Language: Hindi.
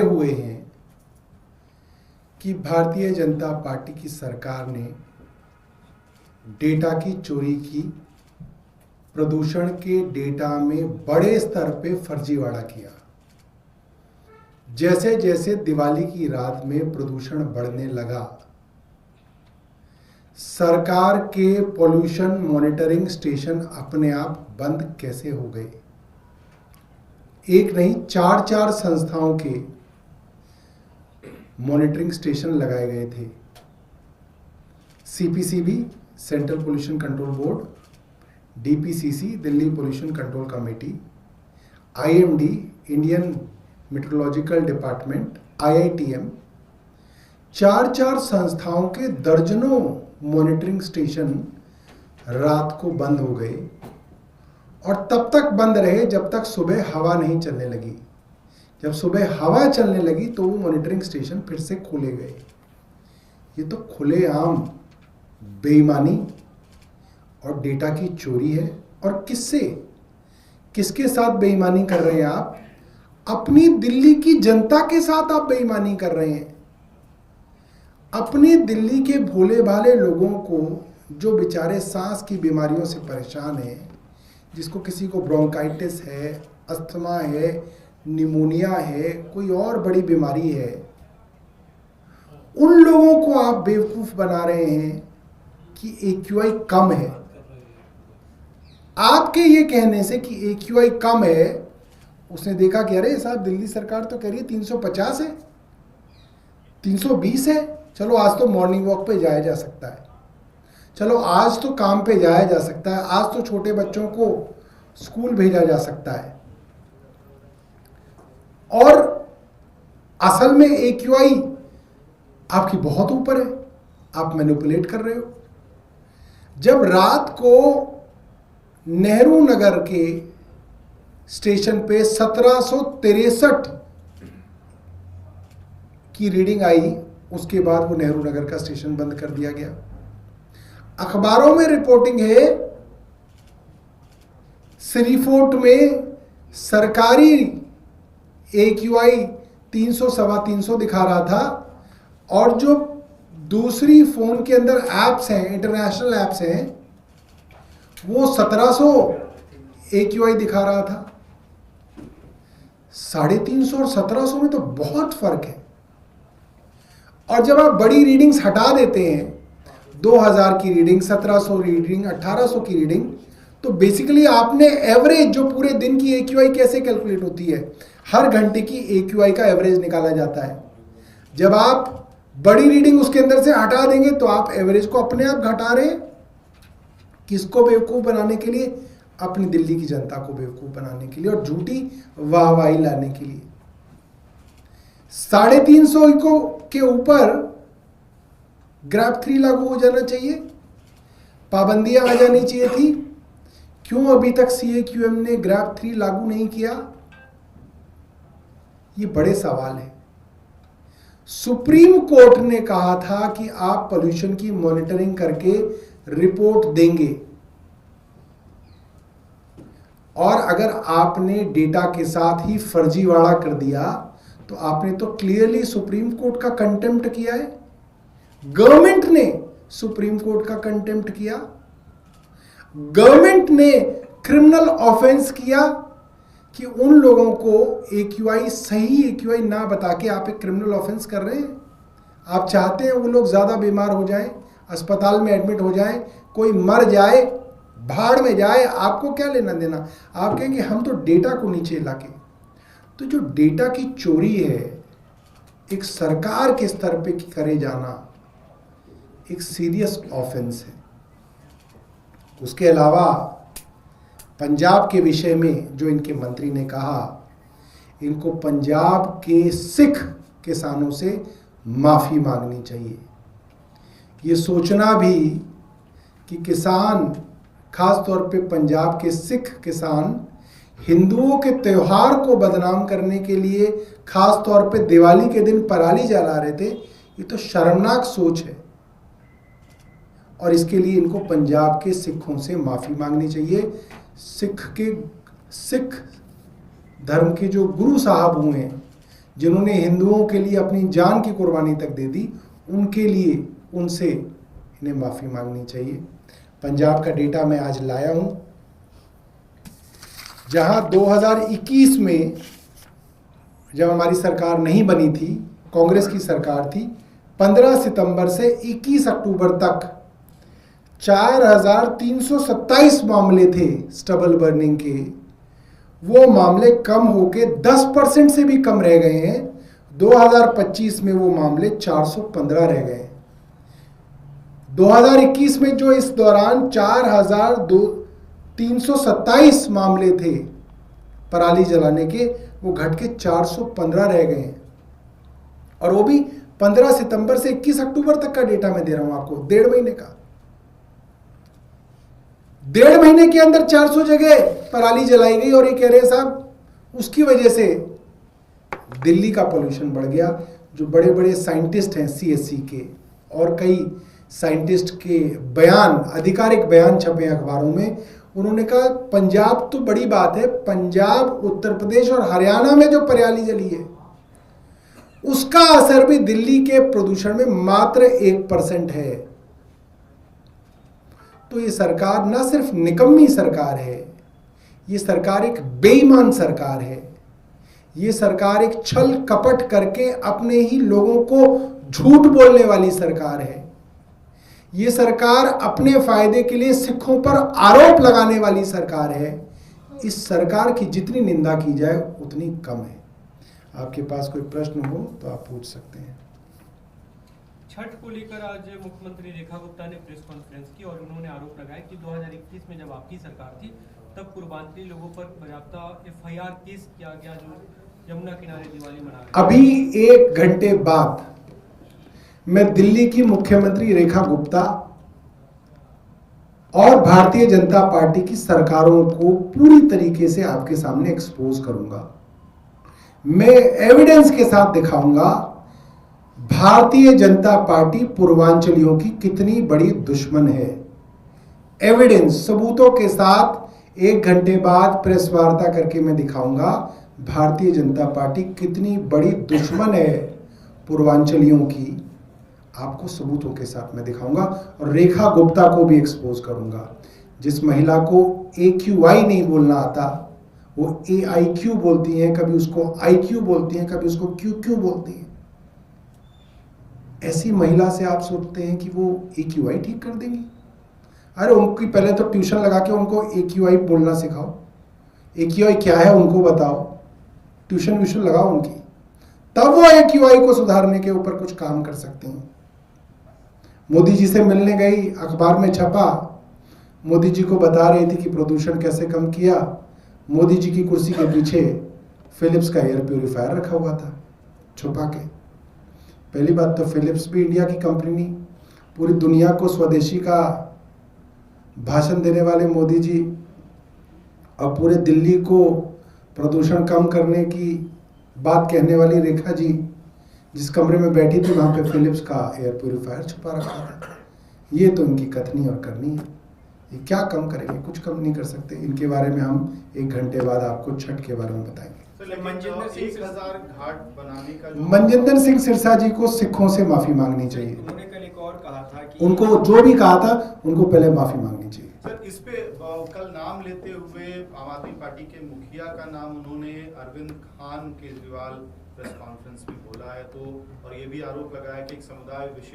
हुए हैं कि भारतीय जनता पार्टी की सरकार ने डेटा की चोरी की, प्रदूषण के डेटा में बड़े स्तर पे फर्जीवाड़ा किया। जैसे जैसे दिवाली की रात में प्रदूषण बढ़ने लगा, सरकार के पोल्यूशन मॉनिटरिंग स्टेशन अपने आप बंद कैसे हो गए। एक नहीं, चार चार संस्थाओं के मॉनिटरिंग स्टेशन लगाए गए थे। CPCB central pollution control board, DPCC Delhi pollution control committee, IMD Indian meteorological department, IITM, चार चार संस्थाओं के दर्जनों मॉनिटरिंग स्टेशन रात को बंद हो गए और तब तक बंद रहे जब तक सुबह हवा नहीं चलने लगी। जब सुबह हवा चलने लगी तो वो मॉनिटरिंग स्टेशन फिर से खोले गए। ये तो खुलेआम बेईमानी और डेटा की चोरी है। और किसके साथ बेईमानी कर रहे हैं आप? अपनी दिल्ली की जनता के साथ आप बेईमानी कर रहे हैं। अपनी दिल्ली के भोले भाले लोगों को, जो बेचारे सांस की बीमारियों से परेशान हैं, जिसको किसी को ब्रोंकाइटिस है, अस्थमा है, निमोनिया है, कोई और बड़ी बीमारी है, उन लोगों को आप बेवकूफ बना रहे हैं कि AQI कम है। आपके ये कहने से कि AQI कम है, उसने देखा कि अरे साहब दिल्ली सरकार तो कह रही है 350 है, 320 है, चलो आज तो मॉर्निंग वॉक पे जाया जा सकता है, चलो आज तो काम पे जाया जा सकता है, आज तो छोटे बच्चों को स्कूल भेजा जा सकता है। और असल में AQI आपकी बहुत ऊपर है, आप मैनिपुलेट कर रहे हो। जब रात को नेहरू नगर के स्टेशन पे 1763 की रीडिंग आई, उसके बाद वो नेहरू नगर का स्टेशन बंद कर दिया गया। अखबारों में रिपोर्टिंग है, श्रीफोर्ट में सरकारी AQI 300 सवा 300 दिखा रहा था और जो दूसरी फोन के अंदर एप्स हैं, इंटरनेशनल एप्स हैं, वो 1700 AQI दिखा रहा था। 350 और 1700 में तो बहुत फर्क है। और जब आप बड़ी रीडिंग्स हटा देते हैं, 2000 की रीडिंग, 1700 रीडिंग, 1800 की रीडिंग, तो बेसिकली आपने एवरेज, जो पूरे दिन की AQI कैसे कैलकुलेट होती है, हर घंटे की AQI का एवरेज निकाला जाता है। जब आप बड़ी रीडिंग उसके अंदर से हटा देंगे तो आप एवरेज को अपने आप घटा रहे हैं। किसको बेवकूफ बनाने के लिए? अपनी दिल्ली की जनता को बेवकूफ बनाने के लिए और झूठी वाहवाही लाने के लिए। 350 को के ऊपर ग्रैब 3 लागू हो जाना चाहिए, पाबंदियां आ जानी चाहिए थी। क्यों अभी तक CAQM ने ग्रैब 3 लागू नहीं किया? ये बड़े सवाल है। सुप्रीम कोर्ट ने कहा था कि आप पोल्यूशन की मॉनिटरिंग करके रिपोर्ट देंगे, और अगर आपने डेटा के साथ ही फर्जीवाड़ा कर दिया तो आपने तो क्लियरली सुप्रीम कोर्ट का कंटेम्प्ट किया है। गवर्नमेंट ने सुप्रीम कोर्ट का कंटेम्प्ट किया, गवर्नमेंट ने क्रिमिनल ऑफेंस किया कि उन लोगों को AQI, सही AQI ना बता के आप एक क्रिमिनल ऑफेंस कर रहे हैं। आप चाहते हैं वो लोग ज़्यादा बीमार हो जाएं, अस्पताल में एडमिट हो जाएं, कोई मर जाए, भाड़ में जाए, आपको क्या लेना देना? आप कहेंगे हम तो डेटा को नीचे लाके। तो जो डेटा की चोरी है, एक सरकार के स्तर पे करे जाना एक सीरियस ऑफेंस है। उसके अलावा पंजाब के विषय में जो इनके मंत्री ने कहा, इनको पंजाब के सिख किसानों से माफ़ी मांगनी चाहिए। ये सोचना भी कि किसान, खास तौर पे पंजाब के सिख किसान, हिंदुओं के त्यौहार को बदनाम करने के लिए खास तौर पे दिवाली के दिन पराली जला रहे थे, ये तो शर्मनाक सोच है। और इसके लिए इनको पंजाब के सिखों से माफ़ी मांगनी चाहिए। सिख धर्म के जो गुरु साहब हुए हैं, जिन्होंने हिंदुओं के लिए अपनी जान की कुर्बानी तक दे दी, उनके लिए उनसे इन्हें माफ़ी मांगनी चाहिए। पंजाब का डेटा मैं आज लाया हूं, जहां 2021 में जब हमारी सरकार नहीं बनी थी, कांग्रेस की सरकार थी, 15 सितंबर से 21 अक्टूबर तक 4327 मामले थे स्टबल बर्निंग के। वो मामले कम होके 10% से भी कम रह गए हैं। 2025 में वो मामले 415 रह गए। 2021 में जो इस दौरान 4327 मामले थे पराली जलाने के, वो घट के 415 रह गए हैं। और वो भी 15 सितंबर से 21 अक्टूबर तक का डेटा मैं दे रहा हूं आपको, 1.5 महीने का। 1.5 महीने के अंदर 400 जगह पराली जलाई गई। और ये कह रहे हैं साहब उसकी वजह से दिल्ली का पोल्यूशन बढ़ गया। जो बड़े बड़े साइंटिस्ट हैं CSC के और कई साइंटिस्ट के बयान, आधिकारिक बयान छपे अखबारों में, उन्होंने कहा पंजाब तो बड़ी बात है, पंजाब, उत्तर प्रदेश और हरियाणा में जो पराली जली है उसका असर भी दिल्ली के प्रदूषण में मात्र 1% है। तो ये सरकार न सिर्फ निकम्मी सरकार है, ये सरकार एक बेईमान सरकार है। ये सरकार एक छल कपट करके अपने ही लोगों को झूठ बोलने वाली सरकार है। ये सरकार अपने फायदे के लिए सिखों पर आरोप लगाने वाली सरकार है। इस सरकार की जितनी निंदा की जाए उतनी कम है। आपके पास कोई प्रश्न हो तो आप पूछ सकते हैं। छठ को लेकर आज मुख्यमंत्री रेखा गुप्ता ने प्रेस कॉन्फ्रेंस की और उन्होंने आरोप लगाया कि 2021 में जब आपकी सरकार थी तब पूर्वांचली लोगों पर पर्याप्त FIR केस किया गया जो यमुना किनारे दिवाली मना रहे। अभी 1 घंटे बाद मैं दिल्ली की मुख्यमंत्री रेखा गुप्ता और भारतीय जनता पार्टी की सरकारों को पूरी तरीके से आपके सामने एक्सपोज करूंगा। मैं एविडेंस के साथ दिखाऊंगा भारतीय जनता पार्टी पूर्वांचलियों की कितनी बड़ी दुश्मन है। एविडेंस, सबूतों के साथ 1 घंटे बाद प्रेस वार्ता करके मैं दिखाऊंगा भारतीय जनता पार्टी कितनी बड़ी दुश्मन है पूर्वांचलियों की। आपको सबूतों के साथ मैं दिखाऊंगा और रेखा गुप्ता को भी एक्सपोज करूंगा। जिस महिला को AQI नहीं बोलना आता, वो AIQ बोलती हैं, कभी उसको IQ बोलती हैं, कभी उसको QQ बोलती हैं। ऐसी महिला से आप सोचते हैं कि वो AQI ठीक कर देंगी? अरे उनकी पहले तो ट्यूशन लगा के उनको AQI बोलना सिखाओ। AQI क्या है उनको बताओ, ट्यूशन व्यूशन लगाओ उनकी, तब वो AQI को सुधारने के ऊपर कुछ काम कर सकते हैं। मोदी जी से मिलने गई, अखबार में छपा, मोदी जी को बता रही थी कि प्रदूषण कैसे कम किया। मोदी जी की कुर्सी के पीछे फिलिप्स का एयर प्यूरिफायर रखा हुआ था छुपा के। पहली बात तो फिलिप्स भी इंडिया की कंपनी नहीं, पूरी दुनिया को स्वदेशी का भाषण देने वाले मोदी जी और पूरे दिल्ली को प्रदूषण कम करने की बात कहने वाली रेखा जी जिस कमरे में बैठी थी वहां पे फिलिप्स का एयर प्यूरिफायर छुपा रखा था। ये तो इनकी कथनी और करनी है। ये क्या कम करेंगे? कुछ कम नहीं कर सकते। इनके बारे में हम 1 घंटे बाद आपको छठ के बारे में बताएंगे। मनजिंदर सिंह सिरसा जी को सिखों से माफी मांगनी चाहिए। उन्होंने कल एक और कहा था कि उनको जो भी कहा था उनको पहले माफी मांगनी चाहिए। सर, इस पे कल नाम लेते हुए आम आदमी पार्टी के मुखिया का नाम उन्होंने अरविंद खान केजरीवाल प्रेस कॉन्फ्रेंस में बोला है, तो और ये भी आरोप लगाया कि एक समुदाय विशेष